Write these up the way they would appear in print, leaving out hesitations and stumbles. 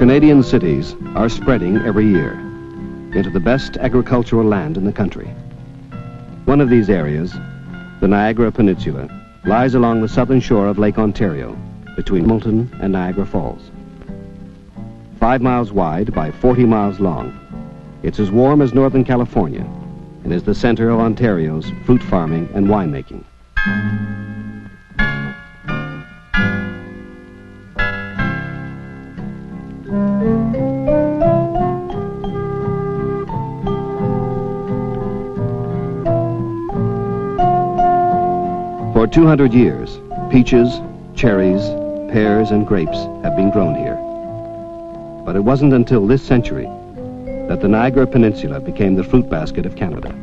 Canadian cities are spreading every year into the best agricultural land in the country. One of these areas, the Niagara Peninsula, lies along the southern shore of Lake Ontario between Hamilton and Niagara Falls. 5 miles wide by 40 miles long, it's as warm as Northern California and is the center of Ontario's fruit farming and winemaking. For 200 years, peaches, cherries, pears, and grapes have been grown here. But it wasn't until this century that the Niagara Peninsula became the fruit basket of Canada.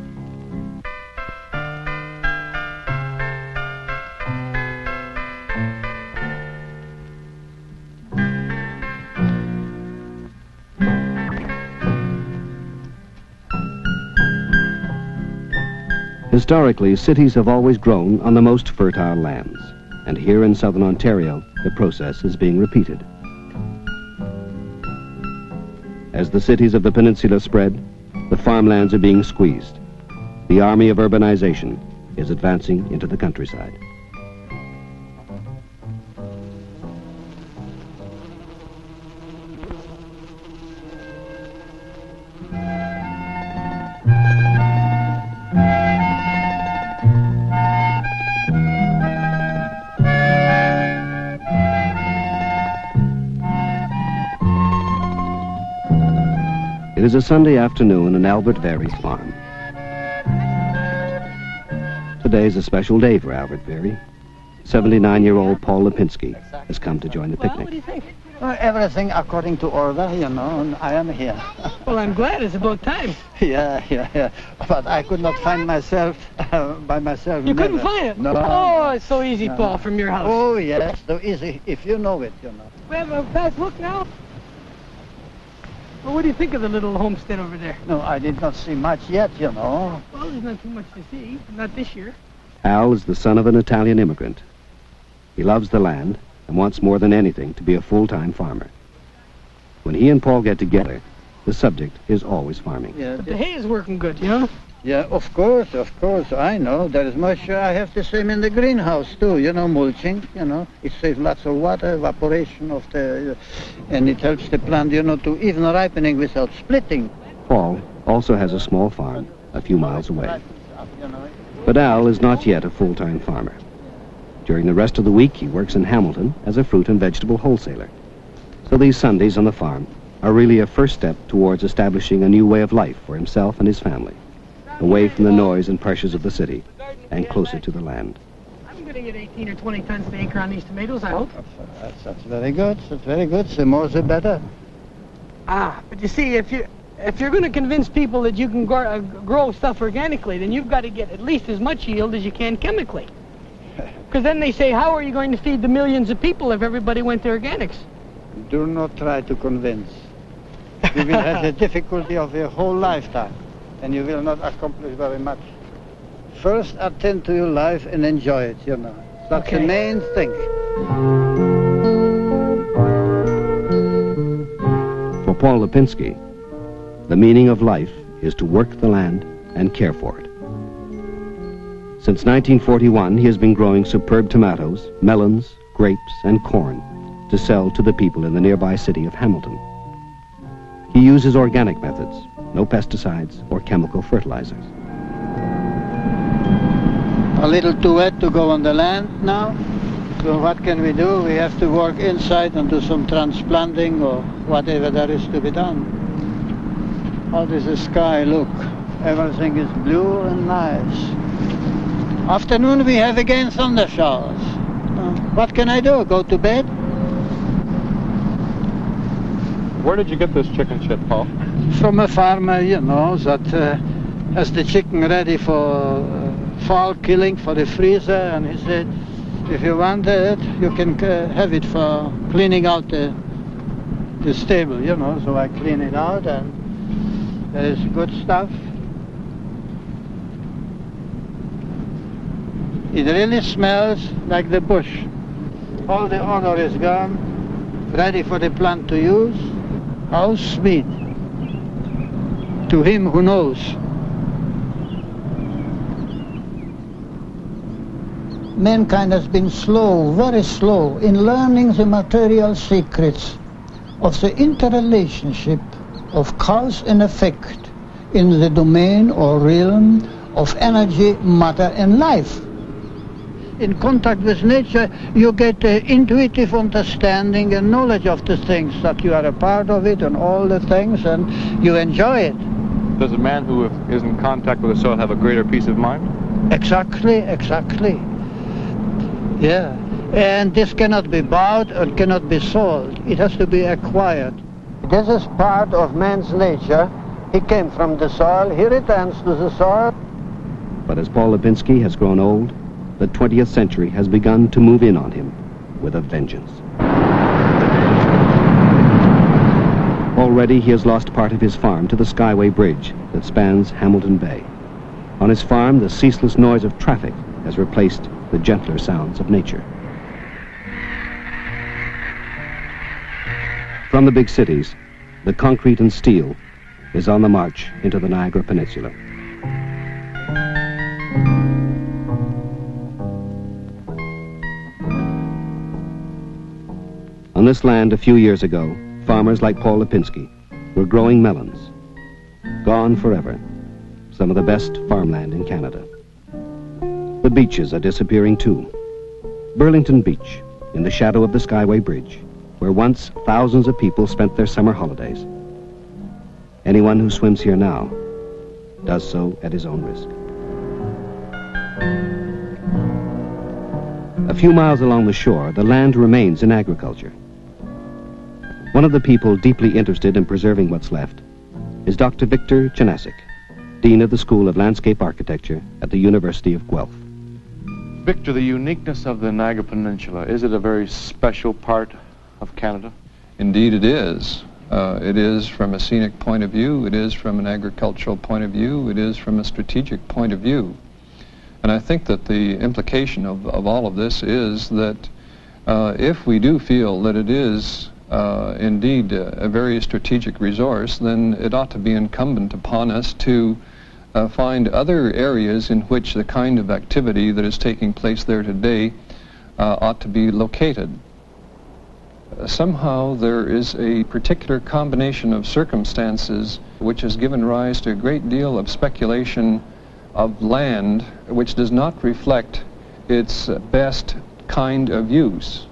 Historically, cities have always grown on the most fertile lands, and here in southern Ontario, the process is being repeated. As the cities of the peninsula spread, the farmlands are being squeezed. The army of urbanization is advancing into the countryside. It is a Sunday afternoon on Albert Very's farm. Today is a special day for Albert Very. 79-year-old Paul Lipinski has come to join the picnic. Well, what do you think? Well, everything according to order, you know, and I am here. Well, I'm glad. It's about time. Yeah. But I could not find myself by myself. You couldn't find it? No. Oh, it's so easy, No. Paul, from your house. Oh, yes, so easy, if you know it, you know. We have a fast look now. Well, what do you think of the little homestead over there? No, I did not see much yet, you know. Well, there's not too much to see. Not this year. Al is the son of an Italian immigrant. He loves the land and wants more than anything to be a full-time farmer. When he and Paul get together, the subject is always farming. Yeah, But the hay is working good, you know? yeah, of course, I know. There is much, I have the same in the greenhouse too, you know, mulching, you know. It saves lots of water, evaporation of the, and it helps the plant, you know, to even ripening without splitting. Paul also has a small farm a few miles away. But Al is not yet a full-time farmer. During the rest of the week, he works in Hamilton as a fruit and vegetable wholesaler. So these Sundays on the farm are really a first step towards establishing a new way of life for himself and his family, away from the noise and pressures of the city and closer to the land. I'm going to get 18 or 20 tons an acre on these tomatoes, I hope. That's very good. That's very good. The more the better. Ah, but you see, if you're going to convince people that you can grow stuff organically, then you've got to get at least as much yield as you can chemically. Because then they say, how are you going to feed the millions of people if everybody went to organics? Do not try to convince. You will have the difficulty of your whole lifetime, and you will not accomplish very much. First, attend to your life and enjoy it, you know. That's the main thing. For Paul Lipinski, the meaning of life is to work the land and care for it. Since 1941, he has been growing superb tomatoes, melons, grapes, and corn to sell to the people in the nearby city of Hamilton. He uses organic methods, no pesticides or chemical fertilizers. A little too wet to go on the land now. So what can we do? We have to work inside and do some transplanting or whatever there is to be done. How does the sky look? Everything is blue and nice. Afternoon we have again thunder showers. What can I do? Go to bed? Where did you get this chicken shit, Paul? From a farmer, you know, that has the chicken ready for fall killing for the freezer, and he said, if you want it, you can have it for cleaning out the stable, you know. So I clean it out, and there is good stuff. It really smells like the bush. All the odor is gone, ready for the plant to use. How sweet. To him who knows. Mankind has been slow, very slow, in learning the material secrets of the interrelationship of cause and effect in the domain or realm of energy, matter, and life. In contact with nature, you get intuitive understanding and knowledge of the things, that you are a part of it and all the things, and you enjoy it. Does a man who is in contact with the soil have a greater peace of mind? Exactly, exactly. Yeah. And this cannot be bought and cannot be sold. It has to be acquired. This is part of man's nature. He came from the soil. He returns to the soil. But as Paul Lipinski has grown old, the 20th century has begun to move in on him with a vengeance. Already he has lost part of his farm to the Skyway Bridge that spans Hamilton Bay. On his farm, the ceaseless noise of traffic has replaced the gentler sounds of nature. From the big cities, the concrete and steel is on the march into the Niagara Peninsula. On this land a few years ago, farmers like Paul Lipinski were growing melons. Gone forever, some of the best farmland in Canada. The beaches are disappearing too. Burlington Beach, in the shadow of the Skyway Bridge, where once thousands of people spent their summer holidays. Anyone who swims here now does so at his own risk. A few miles along the shore, the land remains in agriculture. One of the people deeply interested in preserving what's left is Dr. Victor Janasic, Dean of the School of Landscape Architecture at the University of Guelph. Victor, the uniqueness of the Niagara Peninsula, is it a very special part of Canada? Indeed it is. It is from a scenic point of view, it is from an agricultural point of view, it is from a strategic point of view. And I think that the implication of all of this is that if we do feel that it is indeed a very strategic resource, then it ought to be incumbent upon us to find other areas in which the kind of activity that is taking place there today ought to be located. Somehow there is a particular combination of circumstances which has given rise to a great deal of speculation of land which does not reflect its best kind of use.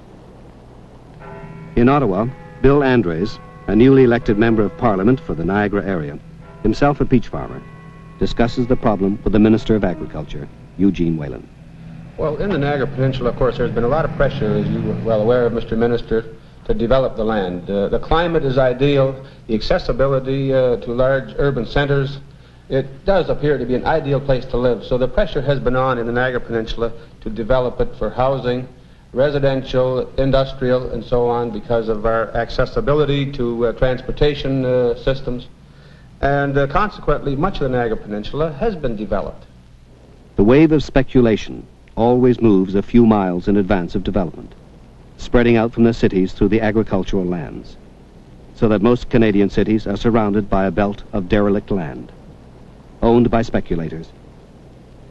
In Ottawa, Bill Andres, a newly elected member of Parliament for the Niagara area, himself a peach farmer, discusses the problem with the Minister of Agriculture, Eugene Whalen. Well, in the Niagara Peninsula, of course, there's been a lot of pressure, as you are well aware of, Mr. Minister, to develop the land. The climate is ideal, the accessibility to large urban centers. It does appear to be an ideal place to live, so the pressure has been on in the Niagara Peninsula to develop it for housing, residential, industrial, and so on, because of our accessibility to transportation systems. And consequently, much of the Niagara Peninsula has been developed. The wave of speculation always moves a few miles in advance of development, spreading out from the cities through the agricultural lands, so that most Canadian cities are surrounded by a belt of derelict land, owned by speculators,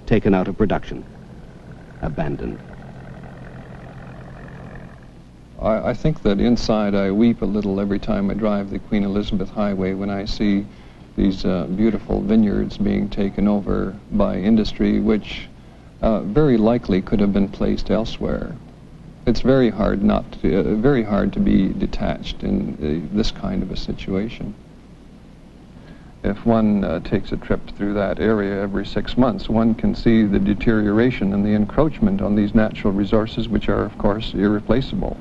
taken out of production, abandoned. I think that inside I weep a little every time I drive the Queen Elizabeth Highway when I see these beautiful vineyards being taken over by industry which very likely could have been placed elsewhere. It's very hard to be detached in this kind of a situation. If one takes a trip through that area every 6 months, one can see the deterioration and the encroachment on these natural resources, which are, of course, irreplaceable.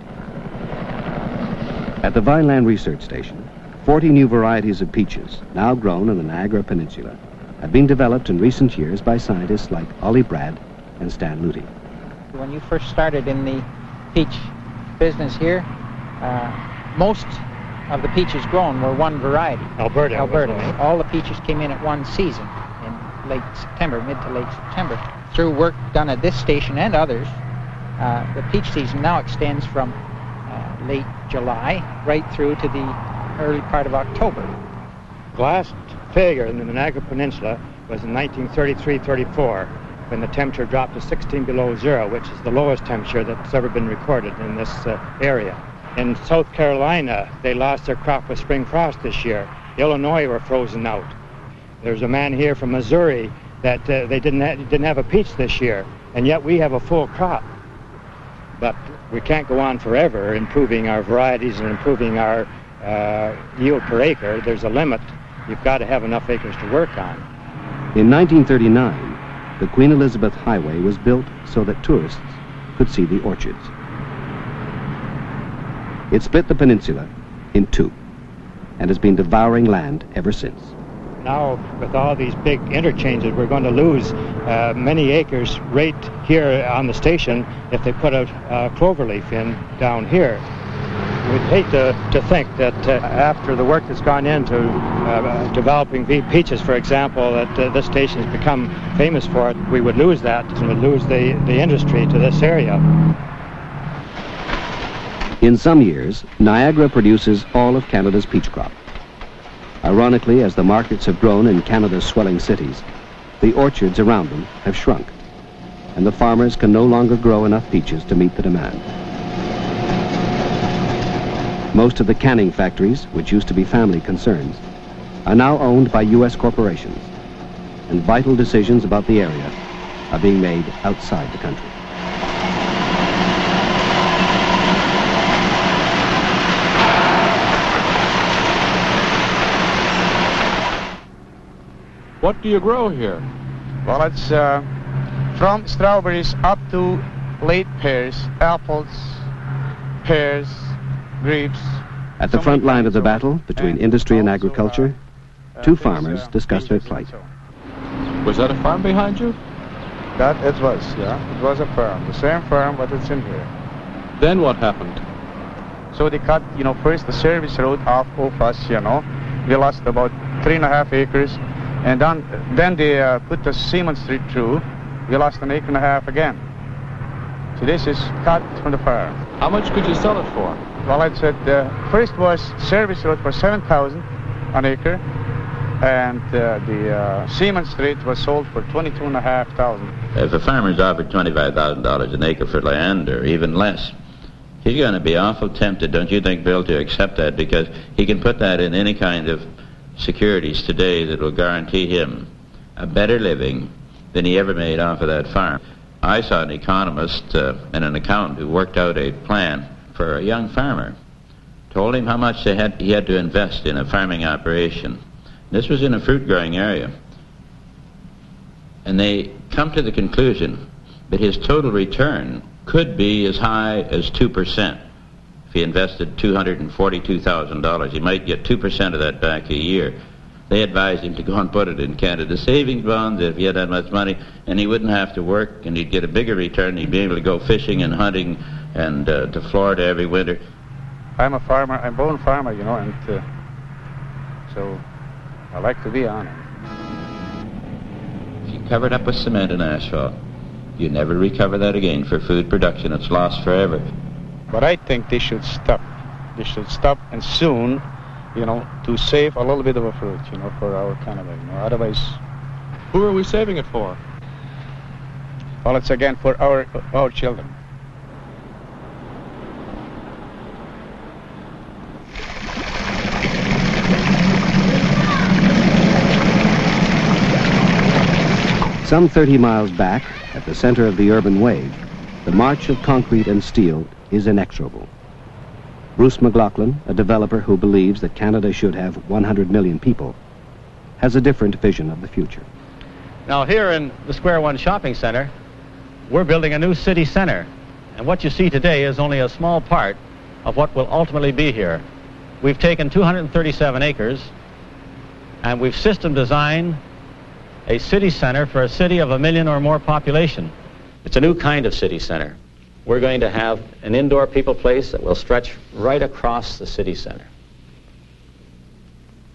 At the Vineland Research Station, 40 new varieties of peaches, now grown in the Niagara Peninsula, have been developed in recent years by scientists like Ollie Brad and Stan Luty. When you first started in the peach business here, most of the peaches grown were one variety. Alberta. All the peaches came in at one season, in late September, mid to late September. Through work done at this station and others, the peach season now extends from late July right through to the early part of October. The last failure in the Niagara Peninsula was in 1933-34, when the temperature dropped to 16 below zero, which is the lowest temperature that's ever been recorded in this area. In South Carolina, they lost their crop with spring frost this year. Illinois were frozen out. There's a man here from Missouri that they didn't have a peach this year, and yet we have a full crop. But we can't go on forever improving our varieties and improving our yield per acre. There's a limit. You've got to have enough acres to work on. In 1939, the Queen Elizabeth Highway was built so that tourists could see the orchards. It split the peninsula in two and has been devouring land ever since. Now, with all these big interchanges, we're going to lose many acres right here on the station if they put a cloverleaf in down here. We'd hate to think that after the work that's gone into developing peaches, for example, that this station has become famous for it, we would lose that and would lose the industry to this area. In some years, Niagara produces all of Canada's peach crop. Ironically, as the markets have grown in Canada's swelling cities, the orchards around them have shrunk, and the farmers can no longer grow enough peaches to meet the demand. Most of the canning factories, which used to be family concerns, are now owned by U.S. corporations, and vital decisions about the area are being made outside the country. What do you grow here? Well, it's from strawberries up to late pears, apples, pears, grapes. At the front line of the battle between industry and agriculture, two farmers discuss their plight. Was that a farm behind you? That it was, yeah. It was a farm. The same farm, but it's in here. Then what happened? So they cut, first the service road off of us, We lost about 3.5 acres. And then they put the cement street through. We lost 1.5 acres again. So this is cut from the farm. How much could you sell it for? Well, I said the first was service road for $7,000 an acre, and the cement street was sold for $22,500. If a farmer's offered $25,000 an acre for land, or even less, he's going to be awful tempted, don't you think, Bill, to accept that, because he can put that in any kind of securities today that will guarantee him a better living than he ever made off of that farm. I saw an economist and an accountant who worked out a plan for a young farmer, told him how much he had to invest in a farming operation. This was in a fruit-growing area. And they come to the conclusion that his total return could be as high as 2%. If he invested $242,000, he might get 2% of that back a year. They advised him to go and put it in Canada savings bonds if he had that much money, and he wouldn't have to work, and he'd get a bigger return. He'd be able to go fishing and hunting and to Florida every winter. I'm a farmer. I'm born farmer, and so I like to be on it. If you cover it up with cement and asphalt, you never recover that again for food production. It's lost forever. But I think they should stop. They should stop, and soon, to save a little bit of a fruit, for our Canada, Otherwise... Who are we saving it for? Well, it's again for our children. Some 30 miles back, at the center of the urban wave, the march of concrete and steel is inexorable. Bruce McLaughlin, a developer who believes that Canada should have 100 million people, has a different vision of the future. Now here in the Square One Shopping Center, we're building a new city center. And what you see today is only a small part of what will ultimately be here. We've taken 237 acres and we've system designed a city center for a city of 1 million or more population. It's a new kind of city center. We're going to have an indoor people place that will stretch right across the city center.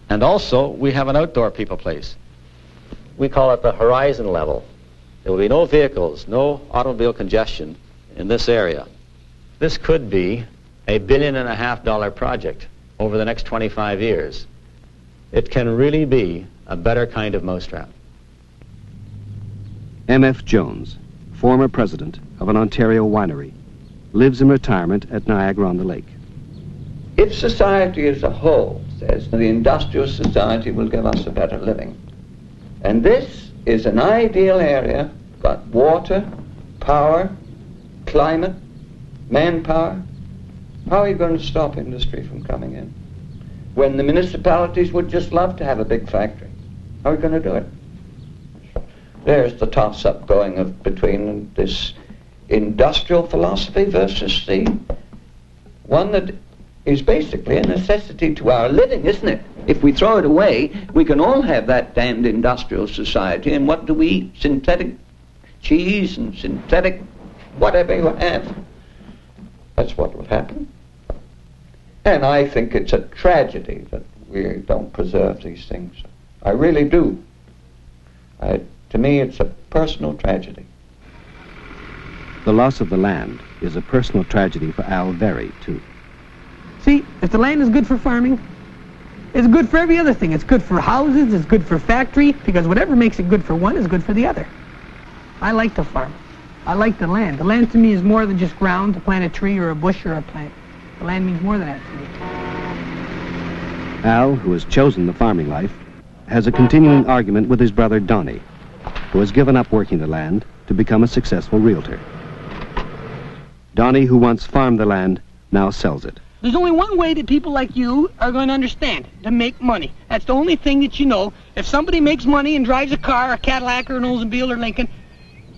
And also, we have an outdoor people place. We call it the horizon level. There will be no vehicles, no automobile congestion in this area. This could be a $1.5 billion project. over the next 25 years, it can really be a better kind of mousetrap. M.F. Jones, former president of an Ontario winery, lives in retirement at Niagara-on-the-Lake. If society as a whole says the industrial society will give us a better living, and this is an ideal area, got water, power, climate, manpower, how are you going to stop industry from coming in? When the municipalities would just love to have a big factory. How are we going to do it? There's the toss-up going between this industrial philosophy versus the one that is basically a necessity to our living, isn't it? If we throw it away, we can all have that damned industrial society, and what do we eat? Synthetic cheese and synthetic whatever you have. That's what will happen. And I think it's a tragedy that we don't preserve these things. I really do. To me, it's a personal tragedy. The loss of the land is a personal tragedy for Al Very, too. See, if the land is good for farming, it's good for every other thing. It's good for houses, it's good for factory, because whatever makes it good for one is good for the other. I like to farm. I like the land. The land to me is more than just ground to plant a tree or a bush or a plant. The land means more than that to me. Al, who has chosen the farming life, has a continuing argument with his brother Donnie, who has given up working the land to become a successful realtor. Donnie, who once farmed the land, now sells it. There's only one way that people like you are going to understand, to make money. That's the only thing that you know. If somebody makes money and drives a car, a Cadillac or an Oldsmobile or Lincoln,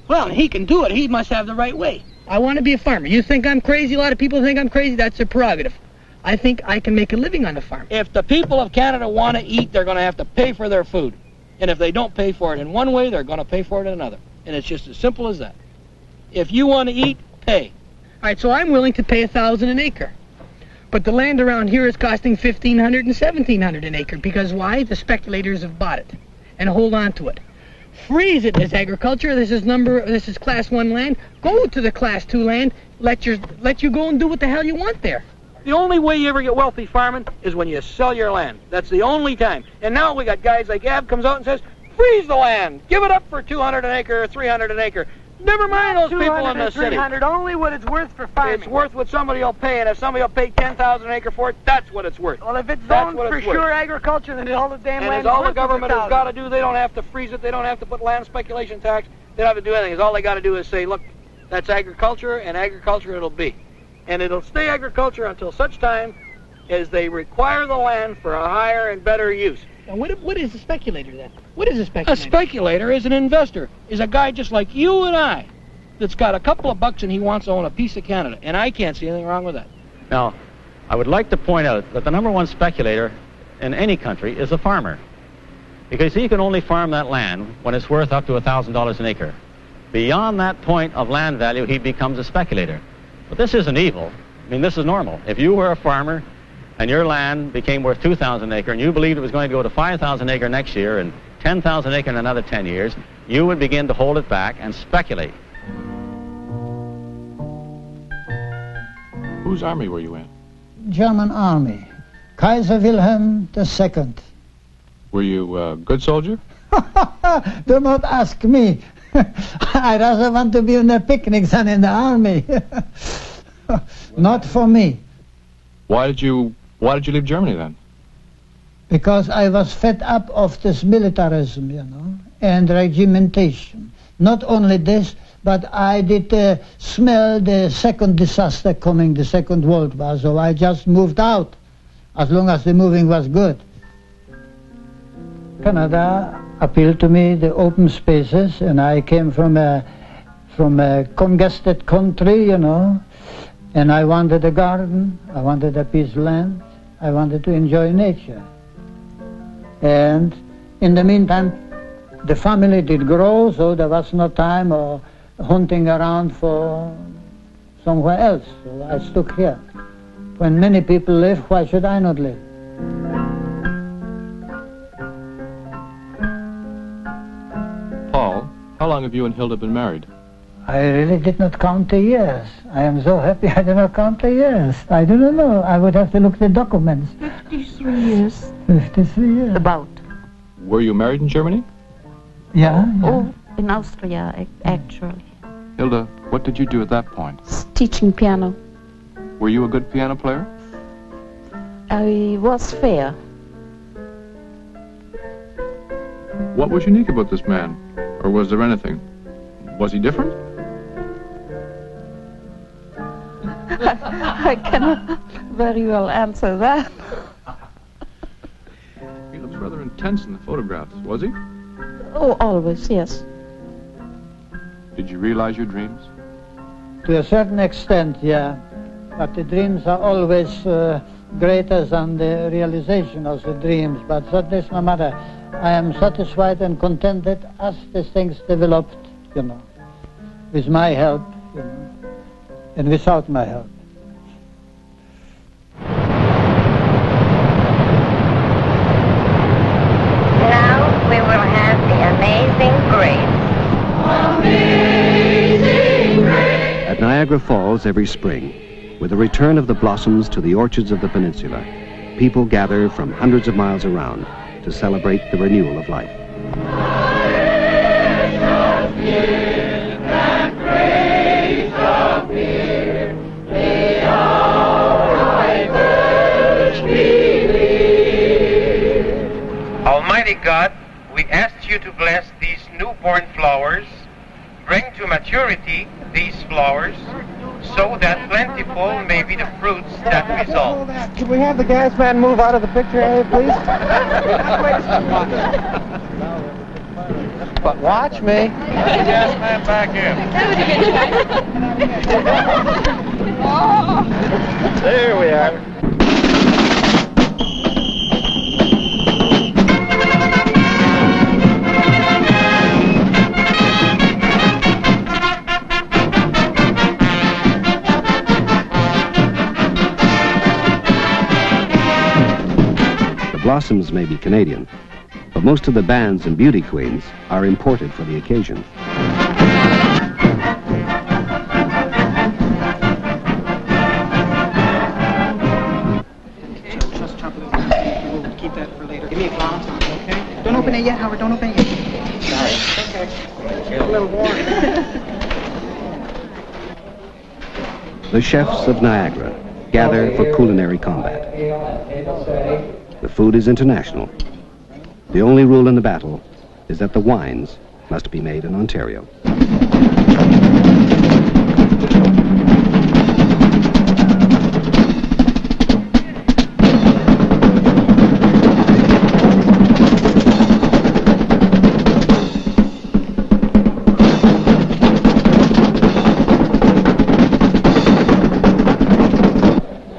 well, he can do it. He must have the right way. I want to be a farmer. You think I'm crazy? A lot of people think I'm crazy. That's their prerogative. I think I can make a living on the farm. If the people of Canada want to eat, they're going to have to pay for their food. And if they don't pay for it in one way, they're going to pay for it in another. And it's just as simple as that. If you want to eat, pay. All right, so I'm willing to pay $1,000 an acre. But the land around here is costing $1,500 and $1,700 an acre. Because why? The speculators have bought it and hold on to it. Freeze it as agriculture. This is Class 1 land. Go to the Class 2 land. Let you go and do what the hell you want there. The only way you ever get wealthy farming is when you sell your land. That's the only time. And now we got guys like Ab comes out and says, freeze the land. Give it up for $200 an acre or $300 an acre. Never mind those people in the city. $300, only what it's worth for farming. It's worth what somebody will pay, and if somebody will pay $10,000 an acre for it, that's what it's worth. Well, if it's zoned for sure agriculture, then all the damn land is worth. And all the government has got to do, they don't have to freeze it, they don't have to put land speculation tax, they don't have to do anything. All they got to do is say, look, that's agriculture, and agriculture it'll be. And it'll stay agriculture until such time as they require the land for a higher and better use. And what is a speculator then? What is a speculator? A speculator is an investor, is a guy just like you and I that's got a couple of bucks and he wants to own a piece of Canada. And I can't see anything wrong with that. Now, I would like to point out that the number one speculator in any country is a farmer. Because he can only farm that land when it's worth up to $1,000 an acre. Beyond that point of land value, he becomes a speculator. But this isn't evil. I mean, this is normal. If you were a farmer and your land became worth $2,000 an acre and you believed it was going to go to $5,000 an acre next year and $10,000 an acre in another 10 years, you would begin to hold it back and speculate. Whose army were you in? German army. Kaiser Wilhelm II. Were you a good soldier? Do not ask me. I rather want to be on the picnics than in the army. Not for me. Why did you leave Germany then? Because I was fed up of this militarism, and regimentation. Not only this, but I did smell the second disaster coming, the Second World War, so I just moved out, as long as the moving was good. Canada appealed to me, the open spaces, and I came from a congested country, and I wanted a garden, I wanted a piece of land, I wanted to enjoy nature. And in the meantime, the family did grow, so there was no time or hunting around for somewhere else. So I stuck here. When many people live, why should I not live? Paul, how long have you and Hilda been married? I really did not count the years. I am so happy I did not count the years. I do not know. I would have to look at the documents. 53 years. 53 years. About. Were you married in Germany? Yeah. Oh, in Austria, actually. Hilda, what did you do at that point? Teaching piano. Were you a good piano player? I was fair. What was unique about this man? Or was there anything? Was he different? I cannot very well answer that. He looks rather intense in the photographs, was he? Oh, always, yes. Did you realize your dreams? To a certain extent, yeah. But the dreams are always greater than the realization of the dreams. But that is no matter. I am satisfied and contented as the things developed, you know, with my help, you know, and without my help. Now we will have the Amazing Grace. Amazing Grace. At Niagara Falls every spring, with the return of the blossoms to the orchards of the peninsula, people gather from hundreds of miles around to celebrate the renewal of life. Almighty God, we ask you to bless these newborn flowers, bring to maturity these flowers, so that plentiful may be the fruits that result. Can we have the gas man move out of the picture area, please? But watch me. Let the gas man back in. There we are. Blossoms may be Canadian, but most of the bands and beauty queens are imported for the occasion. We'll keep that for later. Give me a glass, okay? Don't open it yet, Howard. Don't open it yet. Sorry. Okay. Get a little warm. The chefs of Niagara gather for culinary combat. The food is international. The only rule in the battle is that the wines must be made in Ontario.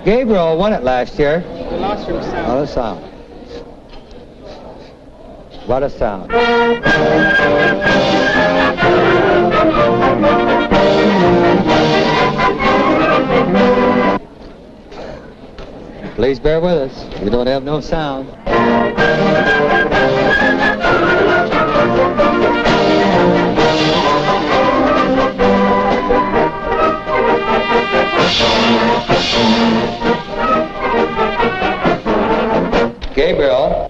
Gabriel won it last year. We lost from sound. What a sound. What a sound. Please bear with us. We don't have no sound. Gabriel,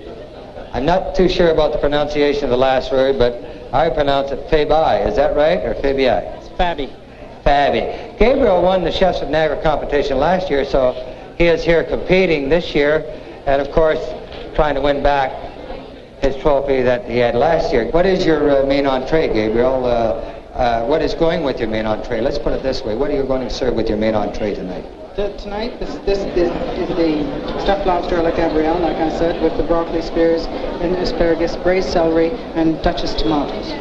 I'm not too sure about the pronunciation of the last word, but I pronounce it Fabi. Is that right, or Fabii? It's Fabi. Fabi. Gabriel won the Chefs of Niagara competition last year, so he is here competing this year, and of course, trying to win back his trophy that he had last year. What is your main entree, Gabriel? What is going with your main entree? Let's put it this way. What are you going to serve with your main entree tonight? Tonight, this is the stuffed lobster a la Gabrielle, like I said, with the broccoli, spears, and asparagus, braised celery, and Duchess tomatoes.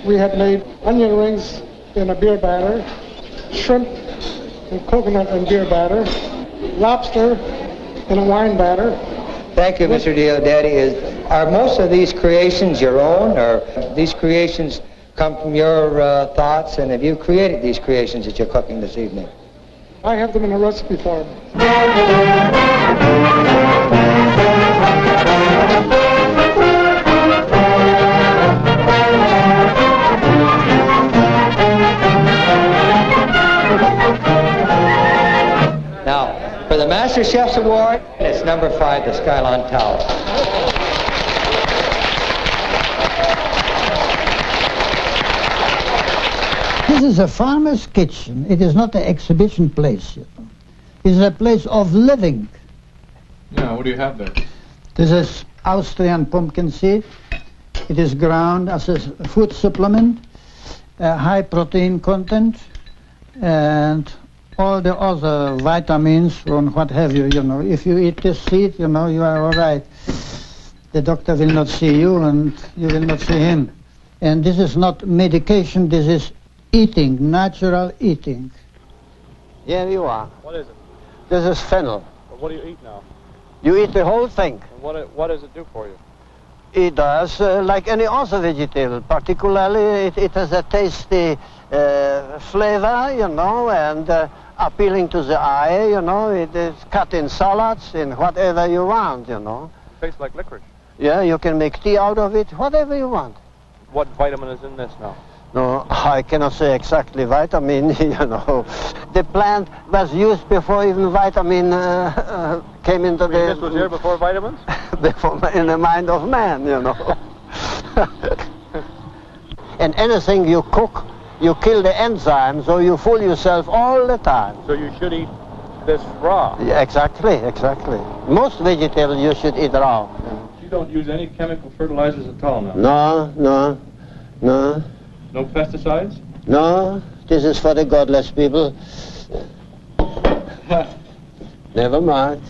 We had made onion rings in a beer batter, shrimp and coconut and beer batter, lobster in a wine batter. Thank you, Mr. Diodati. Are most of these creations your own, or these creations come from your thoughts, and have you created these creations that you're cooking this evening? I have them in a recipe form. Now, for the Master Chef's Award, it's number 5, the Skylon Tower. This is a farmer's kitchen. It is not an exhibition place. You know. It is a place of living. Yeah, what do you have there? This is Austrian pumpkin seed. It is ground as a food supplement, high protein content, and all the other vitamins and what have you. You know, if you eat this seed, you know, you are all right. The doctor will not see you, and you will not see him. And this is not medication. This is eating, natural eating. Here you are. What is it? This is fennel. Well, what do you eat now? You eat the whole thing. And what does it do for you? It does like any other vegetable. Particularly, it has a tasty flavor, you know, and appealing to the eye, you know. It is cut in salads, in whatever you want, you know. It tastes like licorice. Yeah, you can make tea out of it, whatever you want. What vitamin is in this now? No, I cannot say exactly vitamin, you know. The plant was used before even vitamin came into the... This was here before vitamins? Before in the mind of man, you know. And anything you cook, you kill the enzymes, so you fool yourself all the time. So you should eat this raw? Yeah, exactly. Most vegetables you should eat raw. You don't use any chemical fertilizers at all now? No. No pesticides? No, this is for the godless people. Never mind.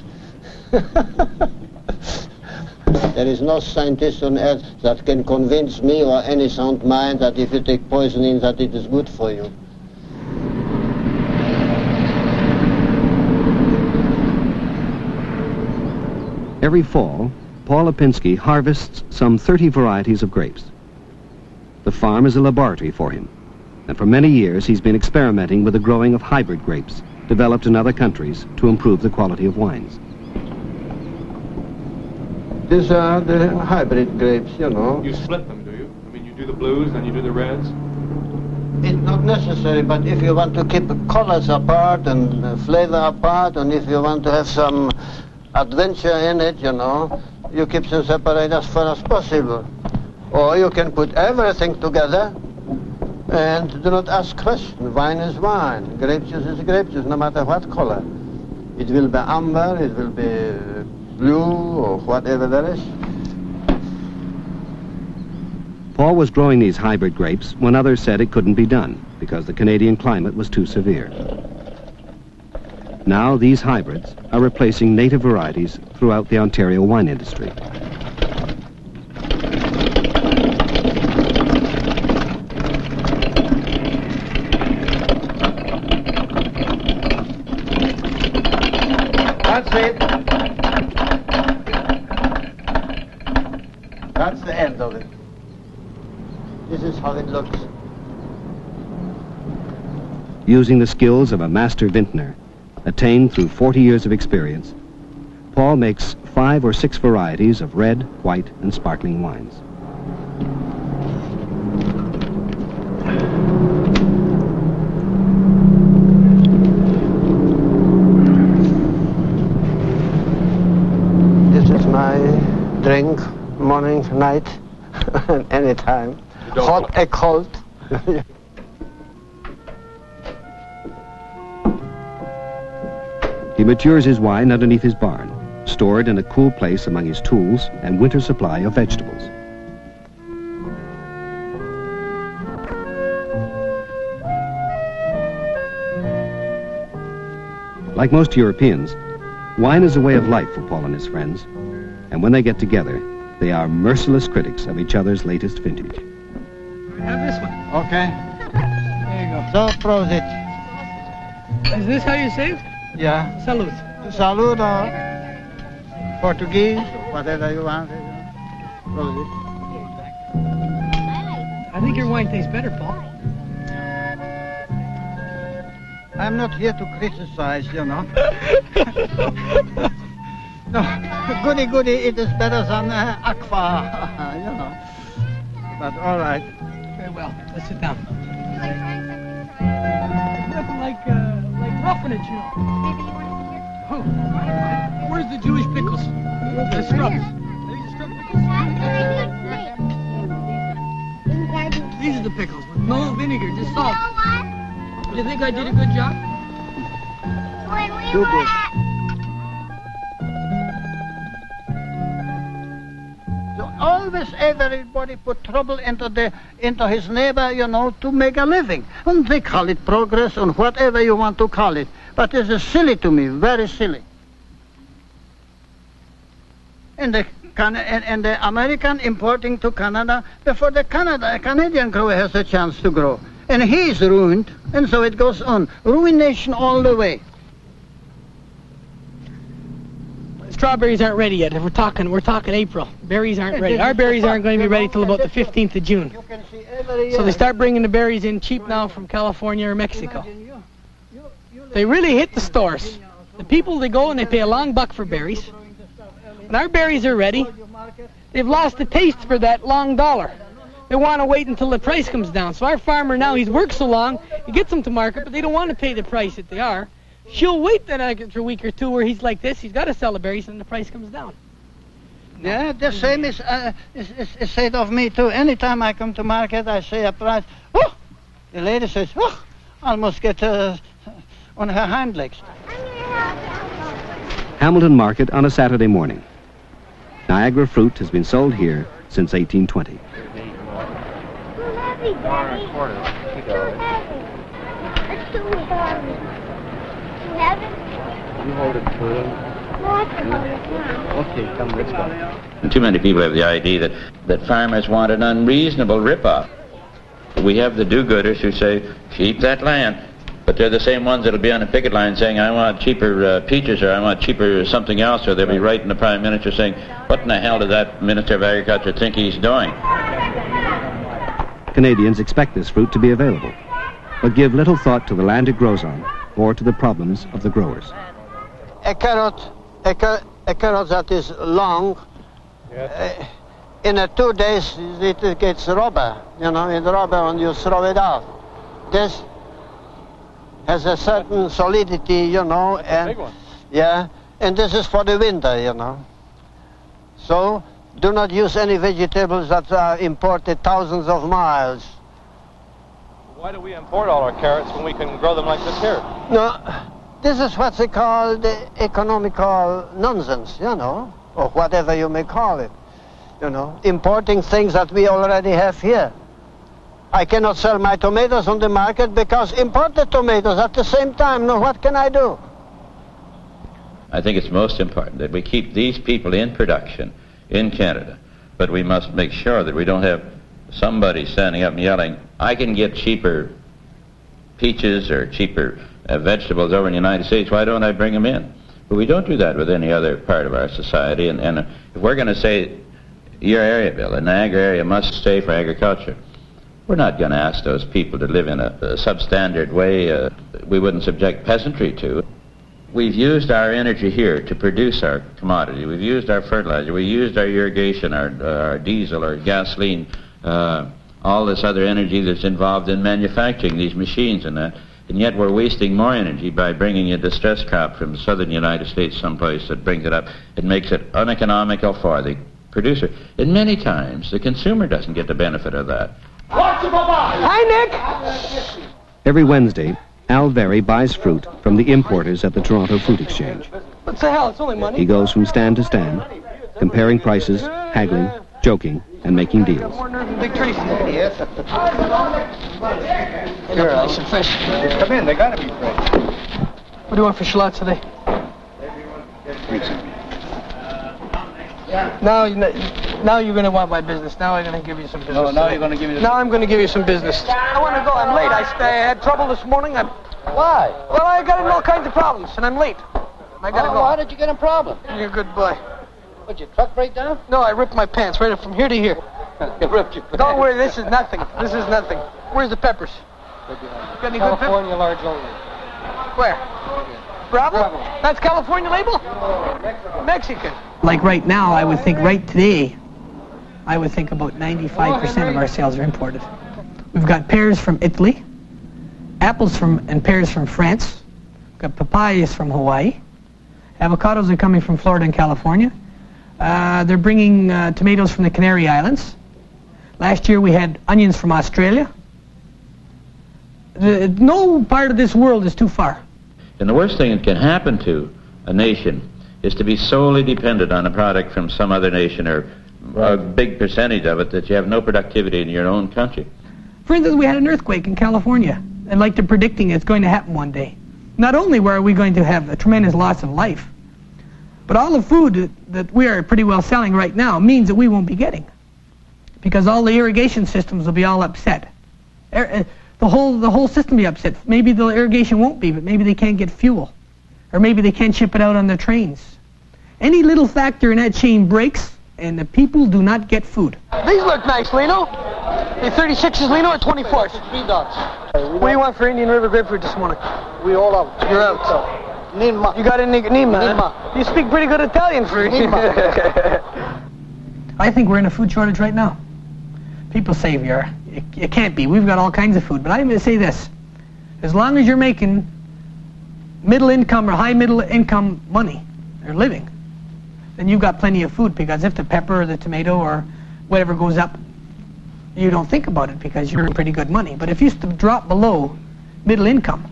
There is no scientist on earth that can convince me or any sound mind that if you take poisoning that it is good for you. Every fall, Paul Lipinski harvests some 30 varieties of grapes. The farm is a laboratory for him, and for many years he's been experimenting with the growing of hybrid grapes developed in other countries to improve the quality of wines. These are the hybrid grapes, you know. You split them, do you? I mean, you do the blues, then you do the reds? It's not necessary, but if you want to keep colors apart and flavor apart, and if you want to have some adventure in it, you know, you keep them separate as far as possible. Or you can put everything together and do not ask questions. Wine is wine. Grape juice is grape juice, no matter what color. It will be amber, it will be blue, or whatever there is. Paul was growing these hybrid grapes when others said it couldn't be done because the Canadian climate was too severe. Now these hybrids are replacing native varieties throughout the Ontario wine industry. That's it. That's the end of it. This is how it looks. Using the skills of a master vintner, attained through 40 years of experience, Paul makes 5 or 6 varieties of red, white, and sparkling wines. This is my drink, morning, night, anytime. Hot, a cold. He matures his wine underneath his barn, stored in a cool place among his tools and winter supply of vegetables. Like most Europeans, wine is a way of life for Paul and his friends, and when they get together, they are merciless critics of each other's latest vintage. Have this one. Okay. There you go. So, prosit. Is this how you say it? Yeah. Salute. Salud or Portuguese, whatever you want. Prosit. I think your wine tastes better, Paul. I'm not here to criticize, you know. No, goody, it is better than aqua, you know. But all right. Very well. Let's sit down. Nothing like roughing it, you know. Oh. Where's the Jewish pickles? The scrubs. These are the pickles with no vinegar, just salt. Do you think I did a good job? Too good. So always everybody put trouble into his neighbor, you know, to make a living. And they call it progress and whatever you want to call it. But it is silly to me, very silly. And the American importing to Canada, before the Canadian grower has a chance to grow. And he's ruined, and so it goes on. Ruination all the way. Strawberries aren't ready yet. We're talking April. Berries aren't ready. Our berries aren't going to be ready till about the 15th of June. So they start bringing the berries in cheap now from California or Mexico. They really hit the stores. The people, they go and they pay a long buck for berries. When our berries are ready, they've lost the taste for that long dollar. They want to wait until the price comes down. So our farmer now, he's worked so long, he gets them to market, but they don't want to pay the price that they are. She'll wait then after a week or two where he's like this, he's got to sell the berries and the price comes down. Yeah, the same is said of me too. Anytime I come to market, I say a price. Oh! The lady says, oh! Almost get on her hind legs. Hamilton Market on a Saturday morning. Niagara fruit has been sold here since 1820. And too many people have the idea that farmers want an unreasonable rip-off. We have the do-gooders who say, keep that land. But they're the same ones that'll be on a picket line saying, I want cheaper peaches, or I want cheaper something else, or they'll be writing the Prime Minister saying, what in the hell does that Minister of Agriculture think he's doing? Canadians expect this fruit to be available, but give little thought to the land it grows on, or to the problems of the growers. A carrot that is long, in 2 days it gets rubber, you know, it's rubber and you throw it out. This has a certain solidity, you know, and yeah, and this is for the winter, you know. So do not use any vegetables that are imported thousands of miles. Why do we import all our carrots when we can grow them like this here? No, this is what they call the economical nonsense, you know, or whatever you may call it, you know, importing things that we already have here. I cannot sell my tomatoes on the market because imported tomatoes at the same time. Now, what can I do? I think it's most important that we keep these people in production in Canada, but we must make sure that we don't have somebody standing up and yelling, I can get cheaper peaches or cheaper vegetables over in the United States, why don't I bring them in? But we don't do that with any other part of our society, and if we're going to say your area, Bill, the Niagara area must stay for agriculture, we're not going to ask those people to live in a substandard way we wouldn't subject peasantry to. We've used our energy here to produce our commodity. We've used our fertilizer. We used our irrigation, our diesel, our gasoline, all this other energy that's involved in manufacturing these machines and that. And yet we're wasting more energy by bringing a distress crop from the southern United States someplace that brings it up. It makes it uneconomical for the producer. And many times the consumer doesn't get the benefit of that. Hi, Nick! Every Wednesday, Al Very buys fruit from the importers at the Toronto Fruit Exchange. What the hell? It's only money. He goes from stand to stand, comparing prices, haggling, joking, and making deals. More nerve than Big Tracy. Yes. Here, some fish. Come in, they gotta be fresh. What do you want for shallots today? Now you're going to want my business. Now I'm going to give you some business. No, now you're going to give me. Now I'm going to give you some business. I want to go. I'm late. I had trouble this morning. Why? Well, I got in all kinds of problems, and I'm late. I got to go. How did you get in problem? You're a good boy. Would your truck break down? No, I ripped my pants right up from here to here. Don't worry, this is nothing. This is nothing. Where's the peppers? Got any good California peppers? large only. Where? Bravo? That's California label? Mexican. Like right now, I would think right today, I would think about 95% of our sales are imported. We've got pears from Italy, apples and pears from France, we've got papayas from Hawaii, avocados are coming from Florida and California. They're bringing tomatoes from the Canary Islands. Last year we had onions from Australia. No part of this world is too far. And the worst thing that can happen to a nation is to be solely dependent on a product from some other nation, or a big percentage of it, that you have no productivity in your own country. For instance, we had an earthquake in California, and like they're predicting it's going to happen one day. Not only are we going to have a tremendous loss of life, but all the food that we are pretty well selling right now means that we won't be getting, because all the irrigation systems will be all upset. The whole system will be upset. Maybe the irrigation won't be, but maybe they can't get fuel, or maybe they can't ship it out on their trains. Any little factor in that chain breaks, and the people do not get food. These look nice, Lino. They 36s, Lino, or 24s? 3 dots. What do you want for Indian River grapefruit this morning? We all out. You're out. Nima. You got a Nima? Nima. You speak pretty good Italian for I think we're in a food shortage right now. People say we are. It can't be. We've got all kinds of food. But I'm going to say this. As long as you're making middle income or high middle income money, or living, then you've got plenty of food, because if the pepper or the tomato or whatever goes up, you don't think about it because you're earning pretty good money. But if you drop below middle income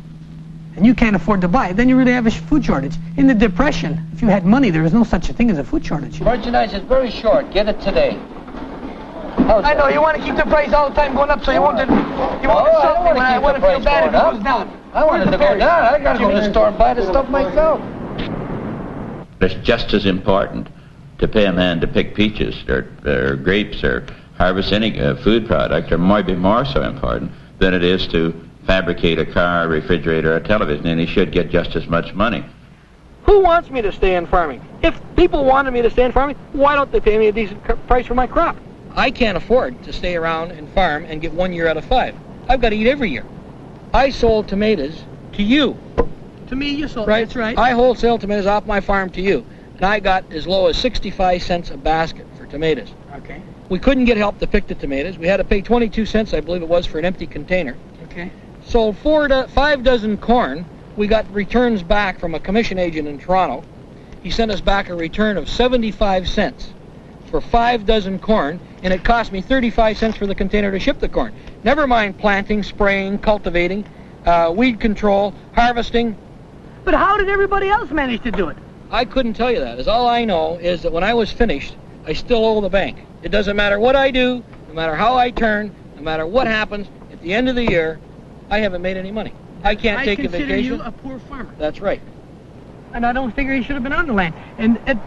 and you can't afford to buy it, then you really have a food shortage. In the Depression, if you had money, there was no such a thing as a food shortage. Merchandise is very short. Get it today. I know, you want to keep the price all the time going up, so you won't insult me when I want to feel bad if it goes down. I wanted to go down. I got to go to the store and buy the stuff myself. It's just as important to pay a man to pick peaches or grapes or harvest any food product, or maybe more so important, than it is to fabricate a car, a refrigerator, or a television, and he should get just as much money. Who wants me to stay in farming? If people wanted me to stay in farming, why don't they pay me a decent price for my crop? I can't afford to stay around and farm and get 1 year out of 5. I've got to eat every year. I sold tomatoes to you. To me, you sold. Right? That's right. I wholesale tomatoes off my farm to you, and I got as low as 65 cents a basket for tomatoes. Okay. We couldn't get help to pick the tomatoes. We had to pay 22 cents, I believe it was, for an empty container. Okay. Sold 5 dozen corn. We got returns back from a commission agent in Toronto. He sent us back a return of 75 cents for 5 dozen corn, and it cost me 35 cents for the container to ship the corn. Never mind planting, spraying, cultivating, weed control, harvesting. But how did everybody else manage to do it? I couldn't tell you that. All I know is that when I was finished, I still owe the bank. It doesn't matter what I do, no matter how I turn, no matter what happens, at the end of the year, I haven't made any money. I can't take a vacation. I consider you a poor farmer. That's right. And I don't figure he should have been on the land. And it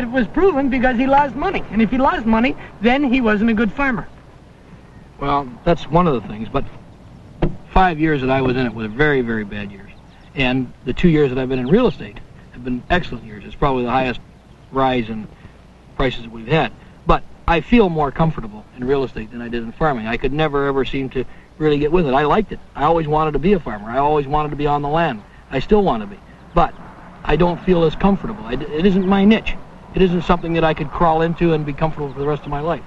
was proven because he lost money. And if he lost money, then he wasn't a good farmer. Well, that's one of the things, but 5 years that I was in it were very, very bad years. And the 2 years that I've been in real estate have been excellent years. It's probably the highest rise in prices that we've had. But I feel more comfortable in real estate than I did in farming. I could never, ever seem to really get with it. I liked it. I always wanted to be a farmer. I always wanted to be on the land. I still want to be. But I don't feel as comfortable. It isn't my niche. It isn't something that I could crawl into and be comfortable for the rest of my life.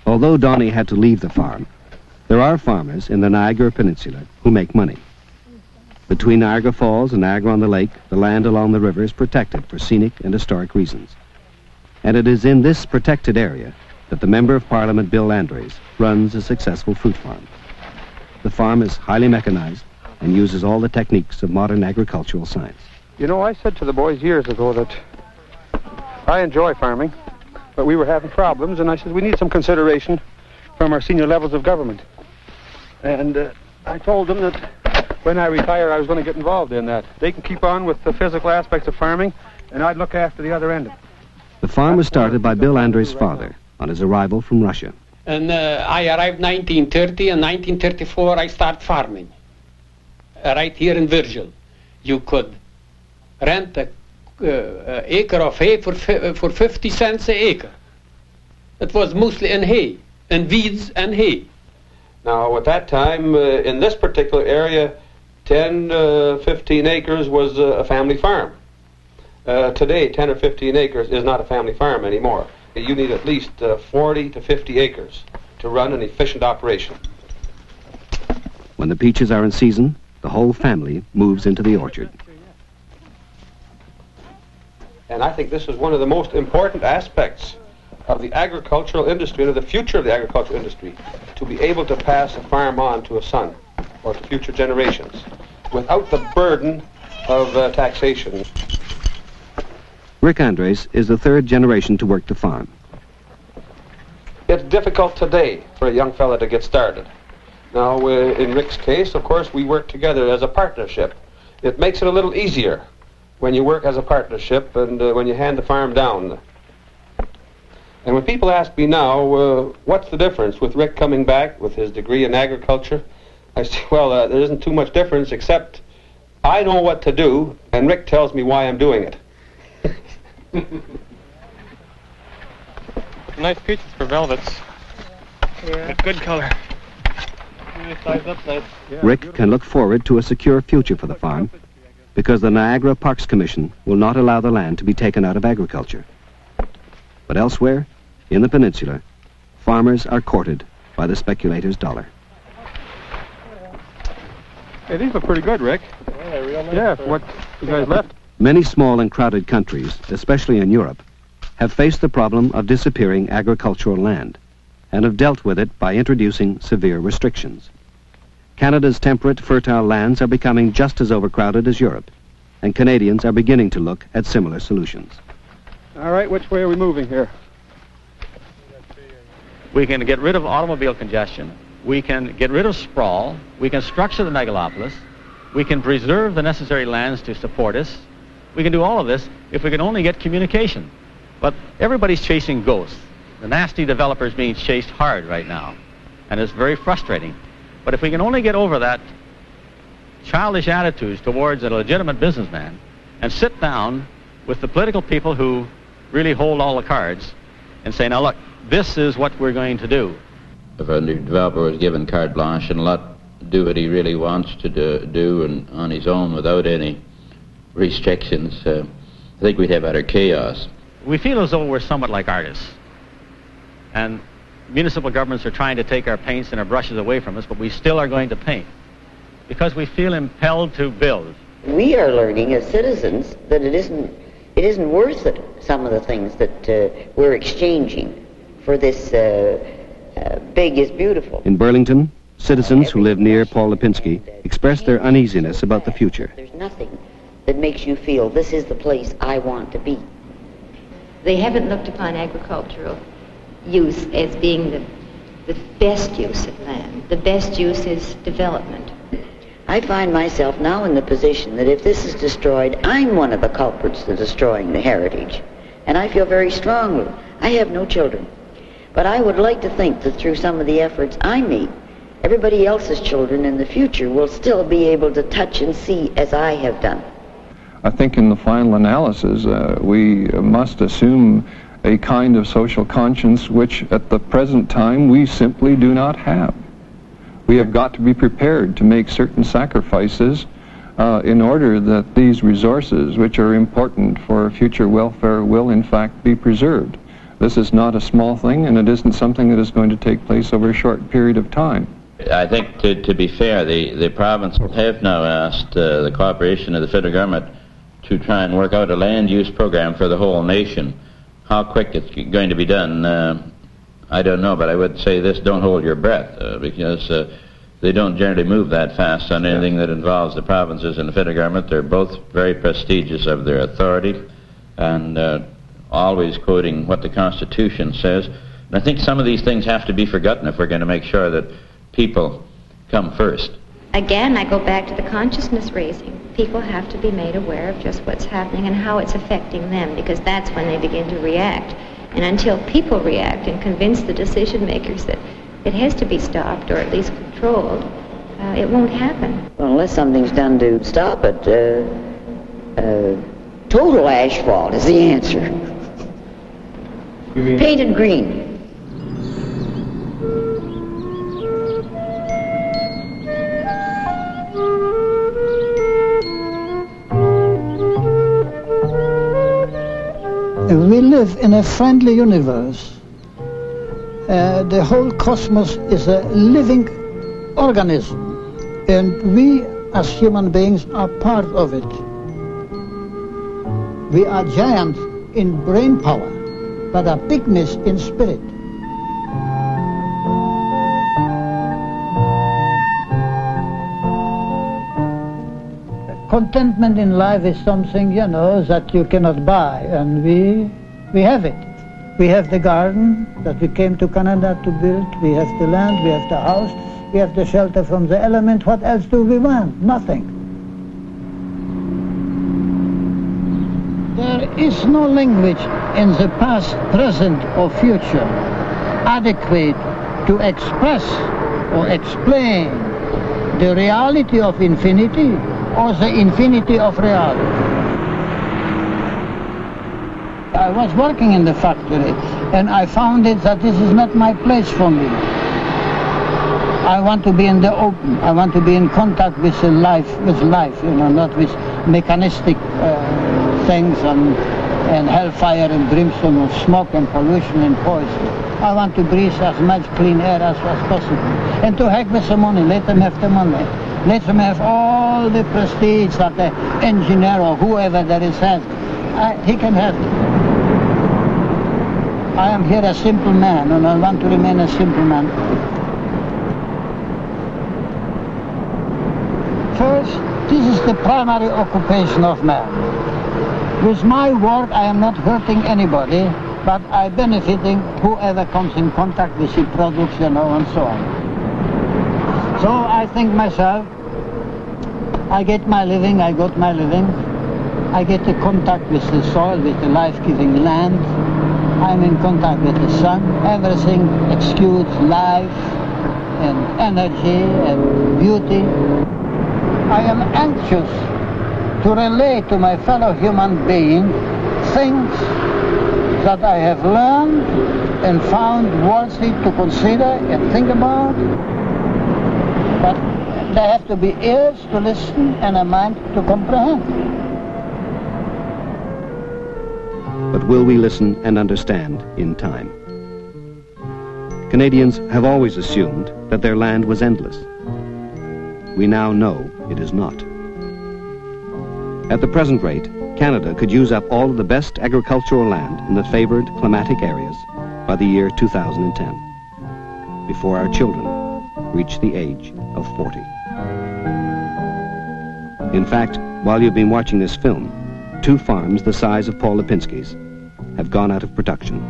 Although Donnie had to leave the farm, there are farmers in the Niagara Peninsula who make money. Between Niagara Falls and Niagara-on-the-Lake, the land along the river is protected for scenic and historic reasons. And it is in this protected area that the Member of Parliament, Bill Andres, runs a successful fruit farm. The farm is highly mechanized and uses all the techniques of modern agricultural science. You know, I said to the boys years ago that I enjoy farming, but we were having problems, and I said we need some consideration from our senior levels of government. And I told them that when I retire, I was going to get involved in that. They can keep on with the physical aspects of farming, and I'd look after the other end of it. The farm was started by Bill Andres' father on his arrival from Russia. And I arrived 1930, and 1934 I start farming. Right here in Virgil. You could rent an acre of hay for 50 cents an acre. It was mostly in hay. and weeds and hay. Now, at that time, in this particular area, 10, 15 acres was a family farm. Today, 10 or 15 acres is not a family farm anymore. You need at least 40 to 50 acres to run an efficient operation. When the peaches are in season, the whole family moves into the orchard. And I think this is one of the most important aspects of the agricultural industry and of the future of the agricultural industry, to be able to pass a farm on to a son or to future generations without the burden of taxation. Rick Andres is the third generation to work the farm. It's difficult today for a young fella to get started. Now, in Rick's case, of course, we work together as a partnership. It makes it a little easier when you work as a partnership and when you hand the farm down. And when people ask me now, what's the difference with Rick coming back with his degree in agriculture? I say, well, there isn't too much difference except I know what to do and Rick tells me why I'm doing it. Nice peaches for velvets. Yeah. Good color. Nice size up nice. Rick can look forward to a secure future for the farm because the Niagara Parks Commission will not allow the land to be taken out of agriculture. But elsewhere, in the peninsula, farmers are courted by the speculator's dollar. Hey, these look pretty good, Rick. Yeah, real nice. Yeah, for what you guys left. Many small and crowded countries, especially in Europe, have faced the problem of disappearing agricultural land and have dealt with it by introducing severe restrictions. Canada's temperate, fertile lands are becoming just as overcrowded as Europe, and Canadians are beginning to look at similar solutions. All right, which way are we moving here? We can get rid of automobile congestion. We can get rid of sprawl. We can structure the megalopolis. We can preserve the necessary lands to support us. We can do all of this if we can only get communication. But everybody's chasing ghosts. The nasty developer's being chased hard right now, and it's very frustrating. But if we can only get over that childish attitudes towards a legitimate businessman and sit down with the political people who really hold all the cards and say, now look, this is what we're going to do. If a new developer was given carte blanche and let do what he really wants to do and on his own without any restrictions, I think we'd have utter chaos. We feel as though we're somewhat like artists. And municipal governments are trying to take our paints and our brushes away from us, but we still are going to paint because we feel impelled to build. We are learning as citizens that it isn't worth it, some of the things that we're exchanging for this big is beautiful. In Burlington, citizens who live near Paul Lipinski expressed their uneasiness about the future. There's nothing that makes you feel this is the place I want to be. They haven't looked upon agricultural use as being the best use of land. The best use is development. I find myself now in the position that if this is destroyed, I'm one of the culprits to destroying the heritage. And I feel very strongly. I have no children. But I would like to think that through some of the efforts I make, everybody else's children in the future will still be able to touch and see as I have done. I think in the final analysis, we must assume a kind of social conscience which at the present time we simply do not have. We have got to be prepared to make certain sacrifices in order that these resources, which are important for future welfare, will in fact be preserved. This is not a small thing, and it isn't something that is going to take place over a short period of time. I think, to be fair, the province have now asked the cooperation of the federal government to try and work out a land use program for the whole nation. How quick it's going to be done, I don't know, but I would say this: don't hold your breath, because they don't generally move that fast on anything that involves the provinces and the federal government. They're both very prestigious of their authority and always quoting what the Constitution says. And I think some of these things have to be forgotten if we're going to make sure that people come first. Again, I go back to the consciousness raising. People have to be made aware of just what's happening and how it's affecting them, because that's when they begin to react. And until people react and convince the decision makers that it has to be stopped or at least controlled, it won't happen. Well, unless something's done to stop it, total asphalt is the answer. Painted green. live in a friendly universe. The whole cosmos is a living organism, and we as human beings are part of it. We are giants in brain power, but are pygmies in spirit. Contentment in life is something, you know, that you cannot buy, and we have it. We have the garden that we came to Canada to build, we have the land, we have the house, we have the shelter from the element. What else do we want? Nothing. There is no language in the past, present, or future adequate to express or explain the reality of infinity or the infinity of reality. I was working in the factory and I found it that this is not my place for me. I want to be in the open. I want to be in contact with life, you know, not with mechanistic things and hellfire and brimstone of smoke and pollution and poison. I want to breathe as much clean air as possible. And to heck with the money, let them have the money. Let them have all the prestige that the engineer or whoever there is has. He can have it. I am here a simple man, and I want to remain a simple man. First, this is the primary occupation of man. With my work, I am not hurting anybody, but I'm benefiting whoever comes in contact with the products, you know, and so on. So I think myself, I get my living, I got my living. I get in contact with the soil, with the life-giving land. I'm in contact with the sun. Everything exudes life and energy and beauty. I am anxious to relate to my fellow human being things that I have learned and found worthy to consider and think about. But there have to be ears to listen and a mind to comprehend. But will we listen and understand in time? Canadians have always assumed that their land was endless. We now know it is not. At the present rate, Canada could use up all of the best agricultural land in the favored climatic areas by the year 2010, before our children reach the age of 40. In fact, while you've been watching this film, 2 farms the size of Paul Lipinski's have gone out of production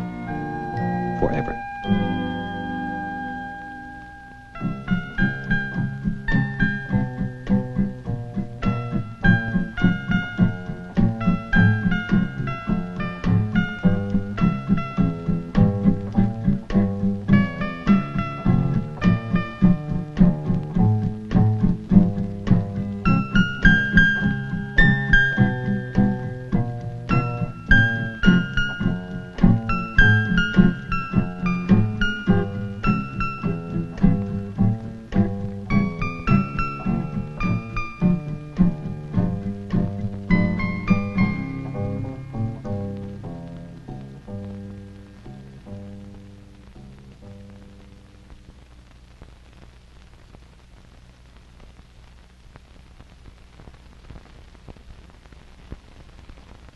forever.